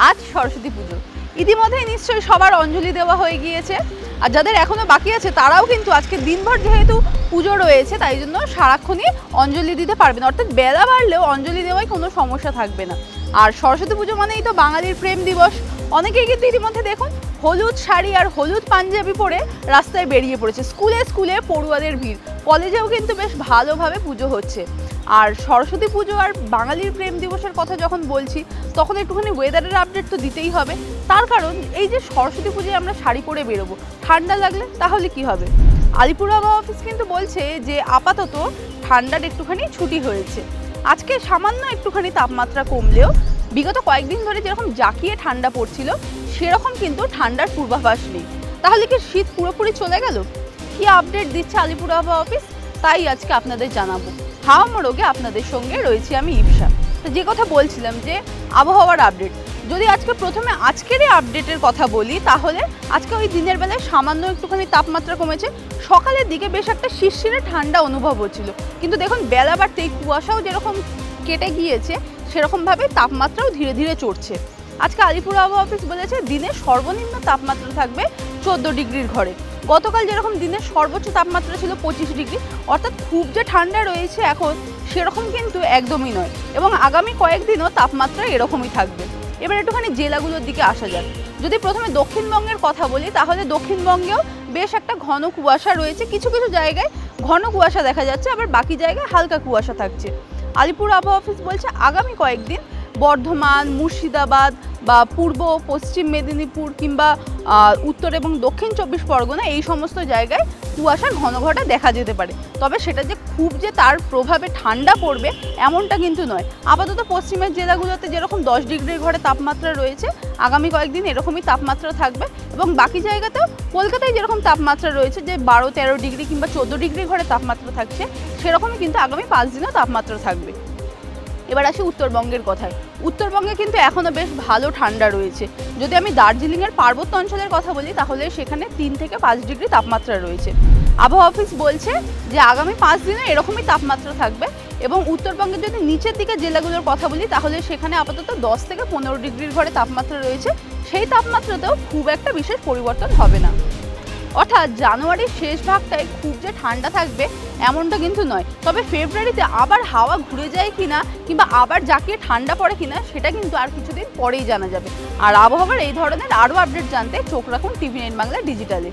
আজ সরস্বতী পুজো। ইতিমধ্যেই নিশ্চয়ই সবার অঞ্জলি দেওয়া হয়ে গিয়েছে, আর যাদের এখনো বাকি আছে তারাও কিন্তু আজকে দিনভর যেহেতু পুজো রয়েছে তাই জন্য সারাক্ষণই অঞ্জলি দিতে পারবেন, অর্থাৎ বেলা বাড়লেও অঞ্জলি দেওয়ায় কোনো সমস্যা থাকবে না। আর সরস্বতী পুজো মানেই তো বাঙালির প্রেম দিবস। অনেকেই কিন্তু ইতিমধ্যে দেখুন হলুদ শাড়ি আর হলুদ পাঞ্জাবি পরে রাস্তায় বেরিয়ে পড়েছে। স্কুলে স্কুলে পড়ুয়াদের ভিড়, কলেজেও কিন্তু বেশ ভালোভাবে পুজো হচ্ছে। আর সরস্বতী পুজো আর বাঙালির প্রেম দিবসের কথা যখন বলছি তখন একটুখানি ওয়েদারের আপডেট তো দিতেই হবে। তার কারণ এই যে সরস্বতী পুজোয় আমরা শাড়ি পরে বেরোবো, ঠান্ডা লাগলে তাহলে কি হবে? আলিপুর আবহাওয়া অফিস কিন্তু বলছে যে আপাতত ঠান্ডার একটুখানি ছুটি হয়েছে। আজকে সামান্য একটুখানি তাপমাত্রা কমলেও বিগত কয়েকদিন ধরে যেরকম জাঁকিয়ে ঠান্ডা পড়ছিল সেরকম কিন্তু ঠান্ডার পূর্বাভাস নেই। তাহলে কি শীত পুরোপুরি চলে গেল? কি আপডেট দিচ্ছে আলিপুর আবহাওয়া অফিস তাই আজকে আপনাদের জানাবো। হাওয়া মোড়কে আপনাদের সঙ্গে রয়েছি আমি ইপসা। তো যে কথা বলছিলাম যে আবহাওয়ার আপডেট, যদি আজকে প্রথমে আজকেরই আপডেটের কথা বলি তাহলে আজকে ওই দিনের বেলায় সামান্য একটুখানি তাপমাত্রা কমেছে। সকালের দিকে বেশ একটা শিরশিরে ঠান্ডা অনুভব হচ্ছিল, কিন্তু দেখুন বেলা বাড়তেই কুয়াশাও যেরকম কেটে গিয়েছে সেরকমভাবে তাপমাত্রাও ধীরে ধীরে চড়ছে। আজকে আলিপুর আবহাওয়া অফিস বলেছে দিনের সর্বনিম্ন তাপমাত্রা থাকবে 14 ডিগ্রির ঘরে। গতকাল যেরকম দিনের সর্বোচ্চ তাপমাত্রা ছিল 25 ডিগ্রি, অর্থাৎ খুব যে ঠান্ডা রয়েছে এখন সেরকম কিন্তু একদমই নয়, এবং আগামী কয়েকদিনও তাপমাত্রা এরকমই থাকবে। এবার একটুখানি জেলাগুলোর দিকে আসা যাক। যদি প্রথমে দক্ষিণবঙ্গের কথা বলি তাহলে দক্ষিণবঙ্গেও বেশ একটা ঘন কুয়াশা রয়েছে। কিছু কিছু জায়গায় ঘন কুয়াশা দেখা যাচ্ছে, আবার বাকি জায়গায় হালকা কুয়াশা থাকছে। আলিপুর আবহাওয়া অফিস বলছে আগামী কয়েকদিন বর্ধমান, মুর্শিদাবাদ বা পূর্ব পশ্চিম মেদিনীপুর কিংবা উত্তর এবং দক্ষিণ 24 পরগনা এই সমস্ত জায়গায় কুয়াশার ঘনঘটা দেখা যেতে পারে। তবে সেটা যে খুব যে তার প্রভাবে ঠান্ডা পড়বে এমনটা কিন্তু নয়। আপাতত পশ্চিমের জেলাগুলোতে যেরকম 10 ডিগ্রির ঘরে তাপমাত্রা রয়েছে আগামী কয়েকদিন এরকমই তাপমাত্রা থাকবে, এবং বাকি জায়গাতেও কলকাতায় যেরকম তাপমাত্রা রয়েছে যে 12-13 ডিগ্রি কিংবা 14 ডিগ্রি ঘরে তাপমাত্রা থাকছে সেরকমই কিন্তু আগামী 5 দিনও তাপমাত্রা থাকবে। এবার আসি উত্তরবঙ্গের কথায়। উত্তরবঙ্গে কিন্তু এখনও বেশ ভালো ঠান্ডা রয়েছে। যদি আমি দার্জিলিংয়ের পার্বত্য অঞ্চলের কথা বলি তাহলে সেখানে 3 থেকে 5 ডিগ্রি তাপমাত্রা রয়েছে। আবহাওয়া অফিস বলছে যে আগামী 5 দিনে এরকমই তাপমাত্রা থাকবে, এবং উত্তরবঙ্গের যদি নিচের দিকে জেলাগুলোর কথা বলি তাহলে সেখানে আপাতত 10 থেকে 15 ডিগ্রির ঘরে তাপমাত্রা রয়েছে। সেই তাপমাত্রাতেও খুব একটা বিশেষ পরিবর্তন হবে না। অর্থাৎ জানুয়ারির শেষ ভাগটায় খুব যে ঠান্ডা থাকবে এমনটা কিন্তু নয়। তবে ফেব্রুয়ারিতে আবার হাওয়া ঘুরে যায় কিনা কিংবা আবার জাঁকিয়ে ঠান্ডা পড়ে কিনা সেটা কিন্তু আর কিছুদিন পরেই জানা যাবে। আর আবহাওয়ার এই ধরনের আরও আপডেট জানতে চোখ রাখুন টিভি9 বাংলা ডিজিটালে।